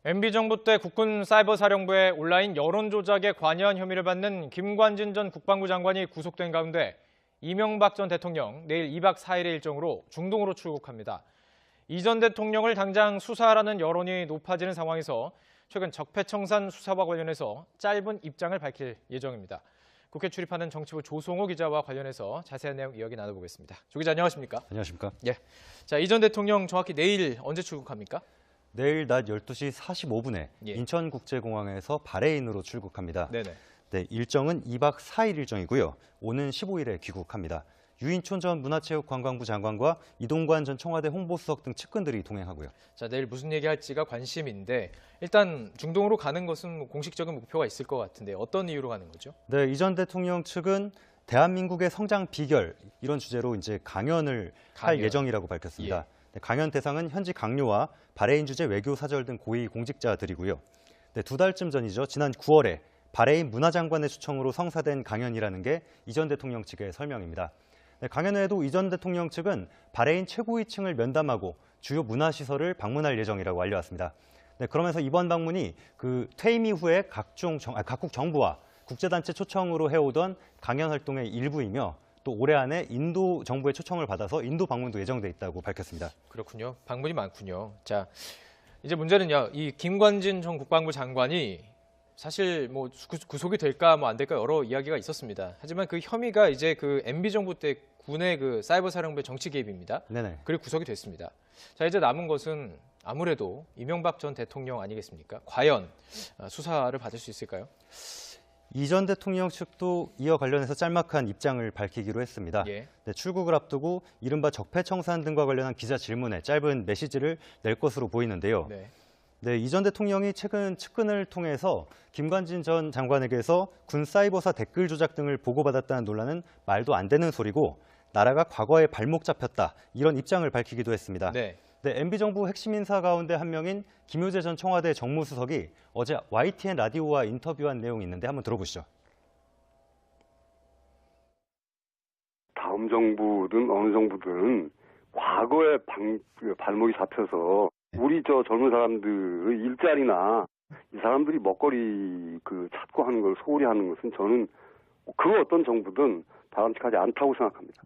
MB정부 때 국군 사이버사령부의 온라인 여론조작에 관여한 혐의를 받는 김관진 전 국방부 장관이 구속된 가운데 이명박 전 대통령 내일 2박 4일의 일정으로 중동으로 출국합니다. 이 전 대통령을 당장 수사하라는 여론이 높아지는 상황에서 최근 적폐청산 수사와 관련해서 짧은 입장을 밝힐 예정입니다. 국회 출입하는 정치부 조성호 기자와 관련해서 자세한 내용 이야기 나눠보겠습니다. 조 기자 안녕하십니까? 안녕하십니까? 예. 자, 이 전 대통령 정확히 내일 언제 출국합니까? 내일 낮 12시 45분에 예. 인천국제공항에서 바레인으로 출국합니다. 네네. 네, 일정은 2박 4일 일정이고요. 오는 15일에 귀국합니다. 유인촌 전 문화체육관광부 장관과 이동관 전 청와대 홍보수석 등 측근들이 동행하고요. 자, 내일 무슨 얘기할지가 관심인데 일단 중동으로 가는 것은 공식적인 목표가 있을 것 같은데 어떤 이유로 가는 거죠? 네, 이 전 대통령 측은 대한민국의 성장 비결 이런 주제로 이제 강연을 할 예정이라고 밝혔습니다. 예. 네, 강연 대상은 현지 강요와 바레인 주재 외교 사절 등 고위 공직자들이고요. 네, 2달쯤 전이죠. 지난 9월에 바레인 문화장관의 초청으로 성사된 강연이라는 게 이 전 대통령 측의 설명입니다. 네, 강연회에도 이 전 대통령 측은 바레인 최고위층을 면담하고 주요 문화시설을 방문할 예정이라고 알려왔습니다. 네, 그러면서 이번 방문이 퇴임 이후에 각국 정부와 국제단체 초청으로 해오던 강연 활동의 일부이며 또 올해 안에 인도 정부의 초청을 받아서 인도 방문도 예정돼 있다고 밝혔습니다. 그렇군요. 방문이 많군요. 자, 이제 문제는요. 이 김관진 전 국방부 장관이 사실 뭐 구속이 될까 뭐 안 될까 여러 이야기가 있었습니다. 하지만 그 혐의가 이제 MB 정부 때 군의 사이버 사령부의 정치 개입입니다. 네네. 그리고 구속이 됐습니다. 자, 이제 남은 것은 아무래도 이명박 전 대통령 아니겠습니까? 과연 수사를 받을 수 있을까요? 이 전 대통령 측도 이와 관련해서 짤막한 입장을 밝히기로 했습니다. 예. 네, 출국을 앞두고 이른바 적폐청산 등과 관련한 기자 질문에 짧은 메시지를 낼 것으로 보이는데요. 네. 네, 이 전 대통령이 최근 측근을 통해서 김관진 전 장관에게서 군 사이버사 댓글 조작 등을 보고받았다는 논란은 말도 안 되는 소리고 나라가 과거에 발목 잡혔다 이런 입장을 밝히기도 했습니다. 네. 네, MB정부 핵심 인사 가운데 한 명인 김효재 전 청와대 정무수석이 어제 YTN 라디오와 인터뷰한 내용이 있는데 한번 들어보시죠. 다음 정부든 어느 정부든 과거에 발목이 잡혀서 우리 젊은 사람들의 일자리나 이 사람들이 먹거리 찾고 하는 걸 소홀히 하는 것은 저는 그 어떤 정부든 바람직하지 않다고 생각합니다.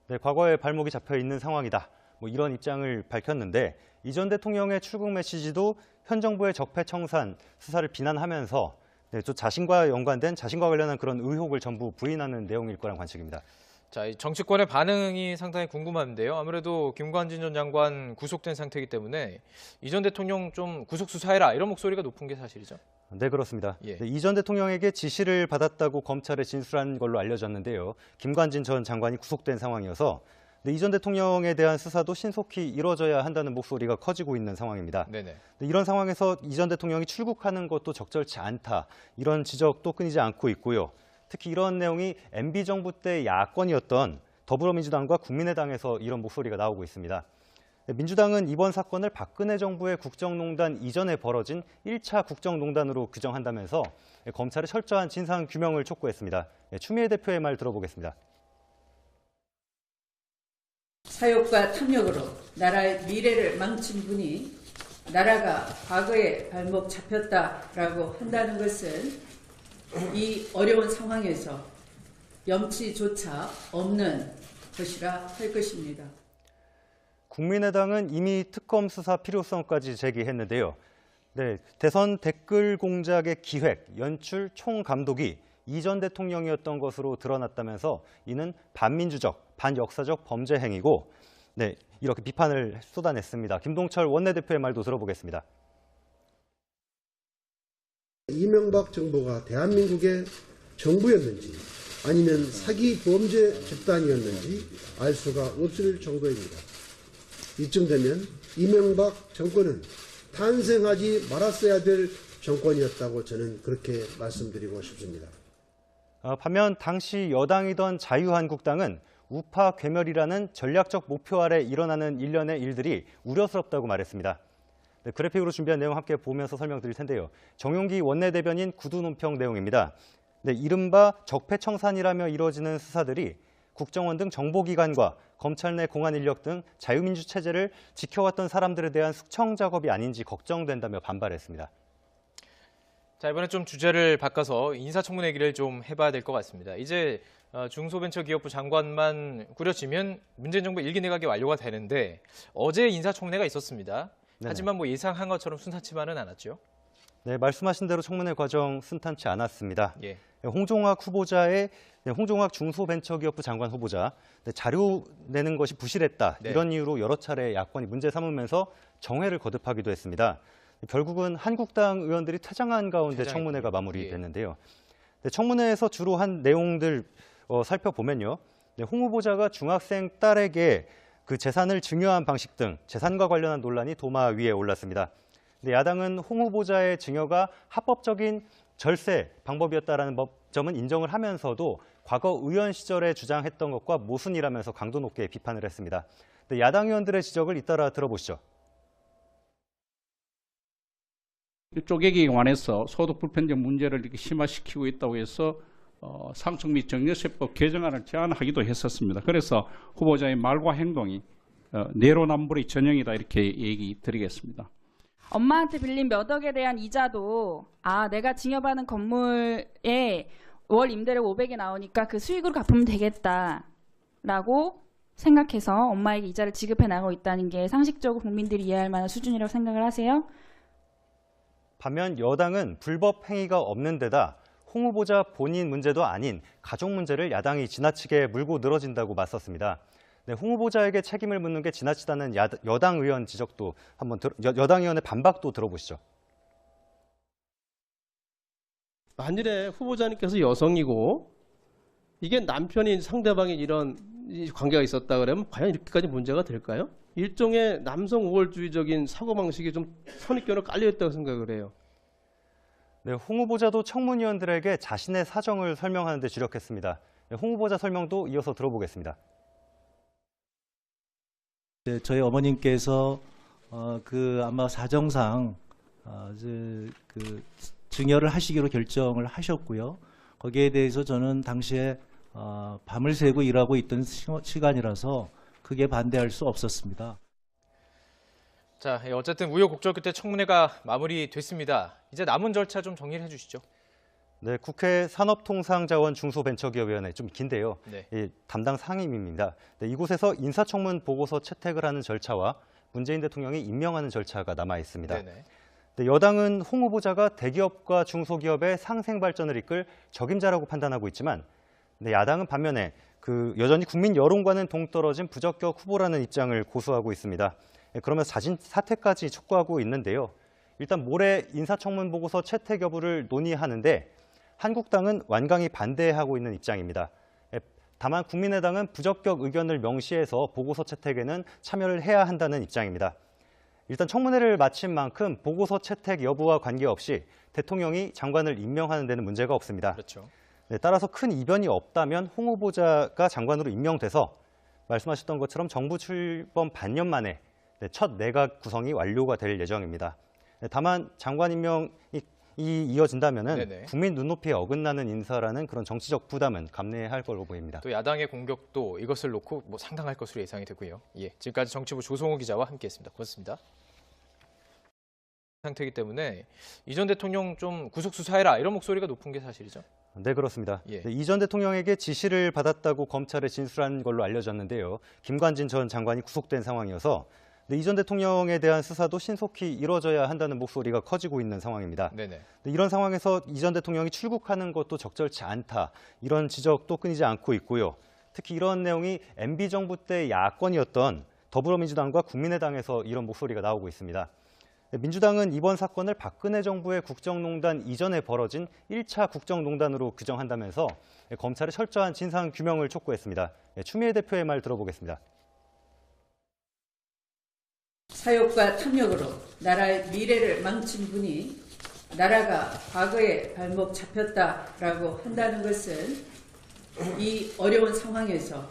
네, 과거에 발목이 잡혀 있는 상황이다. 뭐 이런 입장을 밝혔는데 이 전 대통령의 출국 메시지도 현 정부의 적폐청산 수사를 비난하면서 네, 또 자신과 관련한 그런 의혹을 전부 부인하는 내용일 거란 관측입니다. 자, 정치권의 반응이 상당히 궁금한데요. 아무래도 김관진 전 장관 구속된 상태이기 때문에 이 전 대통령 좀 구속 수사해라 이런 목소리가 높은 게 사실이죠. 네, 그렇습니다. 예. 네, 이 전 대통령에게 지시를 받았다고 검찰에 진술한 걸로 알려졌는데요. 김관진 전 장관이 구속된 상황이어서 이 전 대통령에 대한 수사도 신속히 이루어져야 한다는 목소리가 커지고 있는 상황입니다. 네네. 이런 상황에서 이 전 대통령이 출국하는 것도 적절치 않다. 이런 지적도 끊이지 않고 있고요. 특히 이런 내용이 MB정부 때 야권이었던 더불어민주당과 국민의당에서 이런 목소리가 나오고 있습니다. 민주당은 이번 사건을 박근혜 정부의 국정농단 이전에 벌어진 1차 국정농단으로 규정한다면서 검찰의 철저한 진상규명을 촉구했습니다. 추미애 대표의 말 들어보겠습니다. 사욕과 탐욕으로 나라의 미래를 망친 분이 나라가 과거에 발목 잡혔다라고 한다는 것은 이 어려운 상황에서 염치조차 없는 것이라 할 것입니다. 국민의당은 이미 특검 수사 필요성까지 제기했는데요. 네, 대선 댓글 공작의 기획, 연출, 총감독이 이 전 대통령이었던 것으로 드러났다면서 이는 반민주적, 반역사적 범죄 행위고 네, 이렇게 비판을 쏟아냈습니다. 김동철 원내대표의 말도 들어보겠습니다. 이명박 정부가 대한민국의 정부였는지 아니면 사기 범죄 집단이었는지 알 수가 없을 정도입니다. 이쯤 되면 이명박 정권은 탄생하지 말았어야 될 정권이었다고 저는 그렇게 말씀드리고 싶습니다. 반면 당시 여당이던 자유한국당은 우파 괴멸이라는 전략적 목표 아래 일어나는 일련의 일들이 우려스럽다고 말했습니다. 네, 그래픽으로 준비한 내용 함께 보면서 설명드릴 텐데요. 정용기 원내대변인 구두 논평 내용입니다. 네, 이른바 적폐청산이라며 이루어지는 수사들이 국정원 등 정보기관과 검찰 내 공안 인력 등 자유민주 체제를 지켜왔던 사람들에 대한 숙청 작업이 아닌지 걱정된다며 반발했습니다. 자, 이번에 좀 주제를 바꿔서 인사청문회 얘기를 좀 해봐야 될 것 같습니다. 이제 중소벤처기업부 장관만 꾸려지면 문재인 정부 1기 내각이 완료가 되는데 어제 인사청문회가 있었습니다. 네네. 하지만 뭐 예상한 것처럼 순탄치만은 않았죠. 네, 말씀하신 대로 청문회 과정 순탄치 않았습니다. 예. 홍종학 후보자의 홍종학 중소벤처기업부 장관 후보자 자료 내는 것이 부실했다. 네. 이런 이유로 여러 차례 야권이 문제 삼으면서 정회를 거듭하기도 했습니다. 결국은 한국당 의원들이 퇴장한 가운데 퇴장했군요. 청문회가 마무리됐는데요. 청문회에서 주로 한 내용들 살펴보면요. 홍 후보자가 중학생 딸에게 그 재산을 증여한 방식 등 재산과 관련한 논란이 도마 위에 올랐습니다. 야당은 홍 후보자의 증여가 합법적인 절세 방법이었다라는 점은 인정을 하면서도 과거 의원 시절에 주장했던 것과 모순이라면서 강도 높게 비판을 했습니다. 야당 의원들의 지적을 잇따라 들어보시죠. 쪼개기에 관해서 소득 불편적 문제를 이렇게 심화시키고 있다고 해서 상속 및 증여세법 개정안을 제안하기도 했었습니다. 그래서 후보자의 말과 행동이 내로남불의 전형이다 이렇게 얘기 드리겠습니다. 엄마한테 빌린 몇 억에 대한 이자도 내가 증여받은 건물에 월 임대료 500이 나오니까 그 수익으로 갚으면 되겠다라고 생각해서 엄마에게 이자를 지급해 나가고 있다는 게 상식적으로 국민들이 이해할 만한 수준이라고 생각을 하세요? 반면 여당은 불법 행위가 없는 데다 홍 후보자 본인 문제도 아닌 가족 문제를 야당이 지나치게 물고 늘어진다고 맞섰습니다. 홍 후보자에게 책임을 묻는 게 지나치다는 여당 의원 지적도 여당 의원의 반박도 들어보시죠. 만일에 후보자님께서 여성이고 이게 남편인 상대방이 이런 관계가 있었다 그러면 과연 이렇게까지 문제가 될까요? 일종의 남성 우월주의적인 사고방식이 좀 선입견으로 깔려있다고 생각을 해요. 네, 홍 후보자도 청문위원들에게 자신의 사정을 설명하는 데 주력했습니다. 홍 후보자 설명도 이어서 들어보겠습니다. 네, 저희 어머님께서 아마 사정상 증여를 하시기로 결정을 하셨고요. 거기에 대해서 저는 당시에 밤을 새고 일하고 있던 시간이라서 크게 반대할 수 없었습니다. 자, 어쨌든 우여곡절 끝에 청문회가 마무리됐습니다. 이제 남은 절차 좀 정리를 해주시죠. 네, 국회 산업통상자원중소벤처기업위원회 좀 긴데요. 네. 담당 상임입니다. 이곳에서 인사청문 보고서 채택을 하는 절차와 문재인 대통령이 임명하는 절차가 남아 있습니다. 네네. 여당은 홍 후보자가 대기업과 중소기업의 상생 발전을 이끌 적임자라고 판단하고 있지만 야당은 반면에 여전히 국민 여론과는 동떨어진 부적격 후보라는 입장을 고수하고 있습니다. 그러면서 자진 사퇴까지 촉구하고 있는데요. 일단 모레 인사청문 보고서 채택 여부를 논의하는데 한국당은 완강히 반대하고 있는 입장입니다. 다만 국민의당은 부적격 의견을 명시해서 보고서 채택에는 참여를 해야 한다는 입장입니다. 일단 청문회를 마친 만큼 보고서 채택 여부와 관계없이 대통령이 장관을 임명하는 데는 문제가 없습니다. 그렇죠. 따라서 큰 이변이 없다면 홍 후보자가 장관으로 임명돼서 말씀하셨던 것처럼 정부 출범 반년 만에 첫 내각 구성이 완료가 될 예정입니다. 다만 장관 임명이 이어진다면 국민 눈높이에 어긋나는 인사라는 그런 정치적 부담은 감내해야 할 걸로 보입니다. 또 야당의 공격도 이것을 놓고 상당할 것으로 예상이 되고요. 지금까지 정치부 조성호 기자와 함께했습니다. 고맙습니다. 상태이기 때문에 이 전 대통령 좀 구속 수사해라 이런 목소리가 높은 게 사실이죠. 네, 그렇습니다. 이 전 대통령에게 지시를 받았다고 검찰에 진술한 걸로 알려졌는데요. 김관진 전 장관이 구속된 상황이어서 이 전 대통령에 대한 수사도 신속히 이뤄져야 한다는 목소리가 커지고 있는 상황입니다. 네네. 이런 상황에서 이 전 대통령이 출국하는 것도 적절치 않다. 이런 지적도 끊이지 않고 있고요. 특히 이런 내용이 MB 정부 때 야권이었던 더불어민주당과 국민의당에서 이런 목소리가 나오고 있습니다. 민주당은 이번 사건을 박근혜 정부의 국정농단 이전에 벌어진 1차 국정농단으로 규정한다면서 검찰의 철저한 진상 규명을 촉구했습니다. 추미애 대표의 말 들어보겠습니다. 사욕과 탐욕으로 나라의 미래를 망친 분이 나라가 과거에 발목 잡혔다라고 한다는 것은 이 어려운 상황에서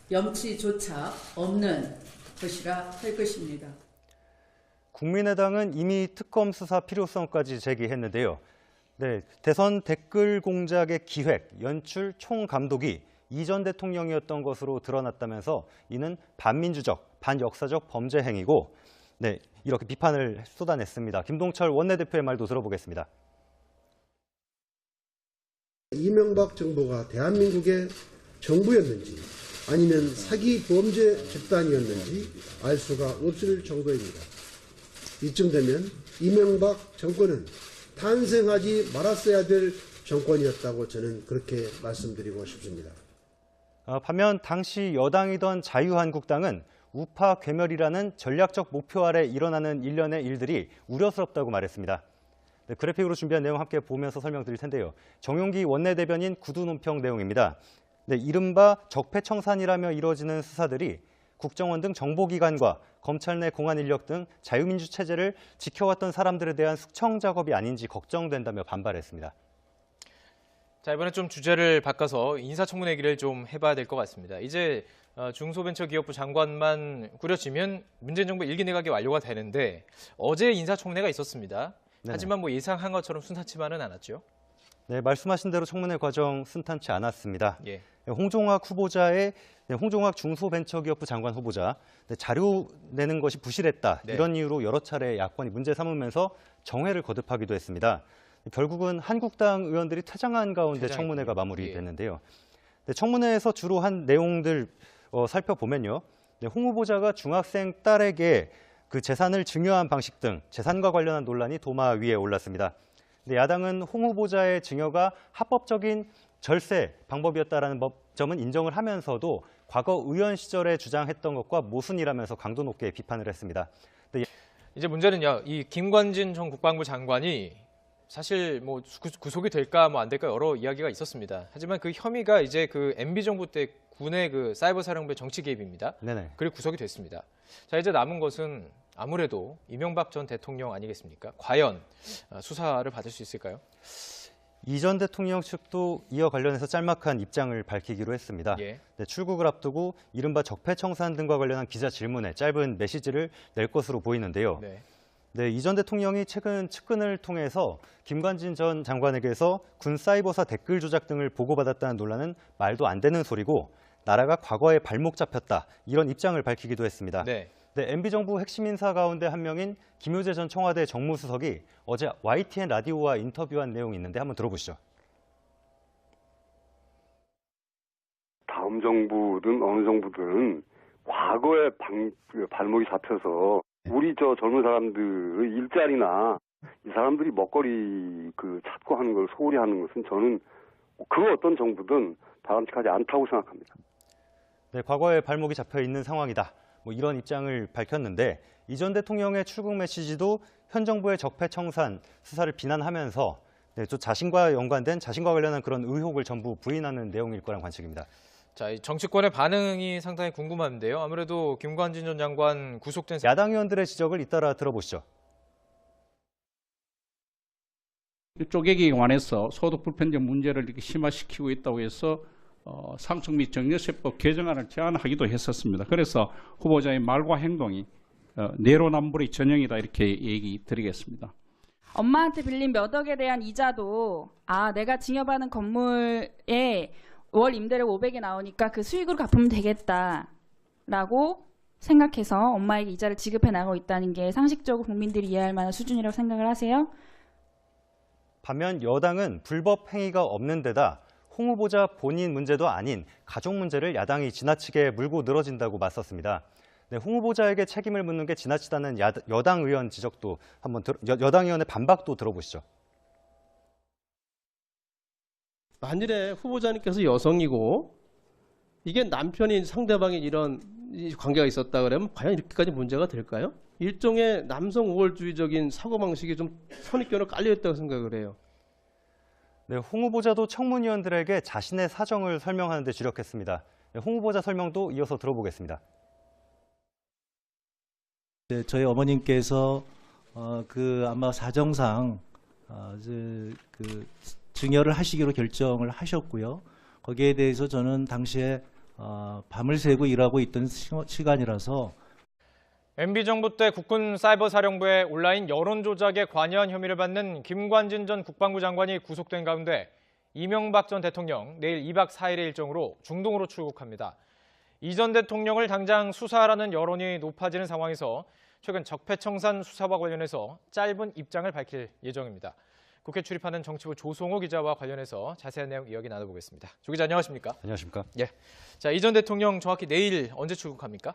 염치조차 없는 것이라 할 것입니다. 국민의당은 이미 특검 수사 필요성까지 제기했는데요. 대선 댓글 공작의 기획, 연출, 총감독이 이전 대통령이었던 것으로 드러났다면서 이는 반민주적, 반역사적 범죄 행위고 네, 이렇게 비판을 쏟아냈습니다. 김동철 원내대표의 말도 들어보겠습니다. 이명박 정부가 대한민국의 정부였는지 아니면 사기 범죄 집단이었는지 알 수가 없을 정도입니다. 이쯤 되면 이명박 정권은 탄생하지 말았어야 될 정권이었다고 저는 그렇게 말씀드리고 싶습니다. 반면 당시 여당이던 자유한국당은 우파 괴멸이라는 전략적 목표 아래 일어나는 일련의 일들이 우려스럽다고 말했습니다. 네, 그래픽으로 준비한 내용 함께 보면서 설명드릴 텐데요. 정용기 원내대변인 구두 논평 내용입니다. 네, 이른바 적폐청산이라며 이루어지는 수사들이 국정원 등 정보기관과 검찰 내 공안 인력 등 자유민주 체제를 지켜왔던 사람들에 대한 숙청 작업이 아닌지 걱정된다며 반발했습니다. 자, 이번에 좀 주제를 바꿔서 인사청문회 얘기를 좀 해봐야 될 것 같습니다. 이제 중소벤처기업부 장관만 꾸려지면 문재인 정부 1기 내각이 완료가 되는데 어제 인사청문회가 있었습니다. 네네. 하지만 뭐 예상한 것처럼 순탄치만은 않았죠. 네, 말씀하신 대로 청문회 과정 순탄치 않았습니다. 예. 홍종학 후보자의 홍종학 중소벤처기업부 장관 후보자 자료 내는 것이 부실했다. 네. 이런 이유로 여러 차례 야권이 문제 삼으면서 정회를 거듭하기도 했습니다. 결국은 한국당 의원들이 퇴장한 가운데 청문회가 마무리됐는데요. 네, 청문회에서 주로 한 내용들 살펴보면요. 네, 홍 후보자가 중학생 딸에게 그 재산을 증여한 방식 등 재산과 관련한 논란이 도마 위에 올랐습니다. 네, 야당은 홍 후보자의 증여가 합법적인 절세 방법이었다라는 점은 인정을 하면서도 과거 의원 시절에 주장했던 것과 모순이라면서 강도 높게 비판을 했습니다. 네, 이제 문제는요, 이 김관진 전 국방부 장관이 사실 뭐 구속이 될까 뭐 안 될까 여러 이야기가 있었습니다. 하지만 그 혐의가 이제 그 MB 정부 때 군의 그 사이버 사령부의 정치 개입입니다. 네네. 그리고 구속이 됐습니다. 자, 이제 남은 것은 아무래도 이명박 전 대통령 아니겠습니까? 과연 수사를 받을 수 있을까요? 이 전 대통령 측도 이와 관련해서 짤막한 입장을 밝히기로 했습니다. 예. 네, 출국을 앞두고 이른바 적폐청산 등과 관련한 기자 질문에 짧은 메시지를 낼 것으로 보이는데요. 네. 네, 이 전 대통령이 최근 측근을 통해서 김관진 전 장관에게서 군 사이버사 댓글 조작 등을 보고받았다는 논란은 말도 안 되는 소리고 나라가 과거에 발목 잡혔다. 이런 입장을 밝히기도 했습니다. 네. 네, MB 정부 핵심 인사 가운데 한 명인 김효재 전 청와대 정무수석이 어제 YTN 라디오와 인터뷰한 내용이 있는데 한번 들어보시죠. 다음 정부든 어느 정부든 과거에 발목이 잡혀서 우리 젊은 사람들의 일자리나 이 사람들이 먹거리 찾고 하는 걸 소홀히 하는 것은 저는 그 어떤 정부든 바람직하지 않다고 생각합니다. 네, 과거에 발목이 잡혀 있는 상황이다. 뭐 이런 입장을 밝혔는데 이 전 대통령의 출국 메시지도 현 정부의 적폐청산 수사를 비난하면서 네, 또 자신과 관련한 그런 의혹을 전부 부인하는 내용일 거란 관측입니다. 자, 이 정치권의 반응이 상당히 궁금한데요. 아무래도 김관진 전 장관 구속된 야당 의원들의 지적을 잇따라 들어보시죠. 쪼개기에 관해서 소득 불편적 문제를 이렇게 심화시키고 있다고 해서 상속 및 증여세법 개정안을 제안하기도 했었습니다. 그래서 후보자의 말과 행동이 내로남불의 전형이다 이렇게 얘기 드리겠습니다. 엄마한테 빌린 몇 억에 대한 이자도 내가 증여받은 건물에 월 임대료 500이 나오니까 그 수익으로 갚으면 되겠다라고 생각해서 엄마에게 이자를 지급해 나가고 있다는 게 상식적으로 국민들이 이해할 만한 수준이라고 생각을 하세요? 반면 여당은 불법 행위가 없는 데다 홍 후보자 본인 문제도 아닌 가족 문제를 야당이 지나치게 물고 늘어진다고 맞섰습니다. 네, 홍 후보자에게 책임을 묻는 게 지나치다는 여당 의원 지적도 여당 의원의 반박도 들어보시죠. 만일에 후보자님께서 여성이고 이게 남편인 상대방이 이런 관계가 있었다 그러면 과연 이렇게까지 문제가 될까요? 일종의 남성 우월주의적인 사고방식이 좀 선입견으로 깔려있다고 생각을 해요. 네, 홍 후보자도 청문위원들에게 자신의 사정을 설명하는 데 주력했습니다. 네, 홍 후보자 설명도 이어서 들어보겠습니다. 네, 저희 어머님께서 아마 사정상 증여를 하시기로 결정을 하셨고요. 거기에 대해서 저는 당시에 밤을 새고 일하고 있던 시간이라서 MB 정부 때 국군 사이버 사령부의 온라인 여론 조작에 관여한 혐의를 받는 김관진 전 국방부 장관이 구속된 가운데 이명박 전 대통령 내일 2박 4일의 일정으로 중동으로 출국합니다. 이 전 대통령을 당장 수사하라는 여론이 높아지는 상황에서 최근 적폐청산 수사와 관련해서 짧은 입장을 밝힐 예정입니다. 국회 출입하는 정치부 조성호 기자와 관련해서 자세한 내용 이야기 나눠보겠습니다. 조 기자 안녕하십니까? 안녕하십니까? 예. 자, 이 전 대통령 정확히 내일 언제 출국합니까?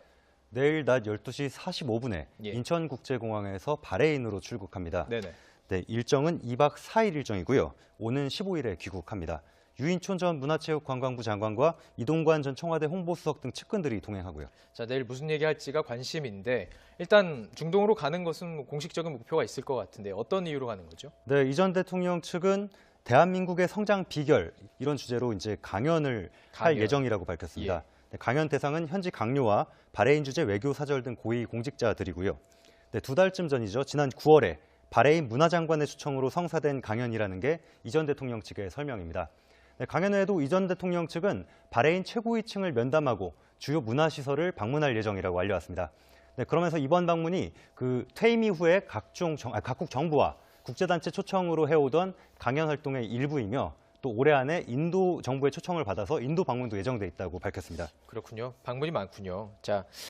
내일 낮 12시 45분에 예. 인천국제공항에서 바레인으로 출국합니다. 네네. 네, 일정은 2박 4일 일정이고요. 오는 15일에 귀국합니다. 유인촌 전 문화체육관광부 장관과 이동관 전 청와대 홍보수석 등 측근들이 동행하고요. 자, 내일 무슨 얘기할지가 관심인데 일단 중동으로 가는 것은 공식적인 목표가 있을 것 같은데 어떤 이유로 가는 거죠? 네, 이 전 대통령 측은 대한민국의 성장 비결 이런 주제로 이제 강연을 할 강연. 예정이라고 밝혔습니다. 예. 네, 강연 대상은 현지 강요와 바레인 주재 외교 사절 등 고위 공직자들이고요. 네, 2달쯤 전이죠. 지난 9월에 바레인 문화장관의 초청으로 성사된 강연이라는 게 이 전 대통령 측의 설명입니다. 네, 강연회에도 이 전 대통령 측은 바레인 최고위층을 면담하고 주요 문화시설을 방문할 예정이라고 알려왔습니다. 네, 그러면서 이번 방문이 그 퇴임 이후에 각국 정부와 국제단체 초청으로 해오던 강연 활동의 일부이며 또 올해 안에 인도 정부의 초청을 받아서 인도 방문도 예정돼 있다고 밝혔습니다. 그렇군요. 방문이 많군요. 자,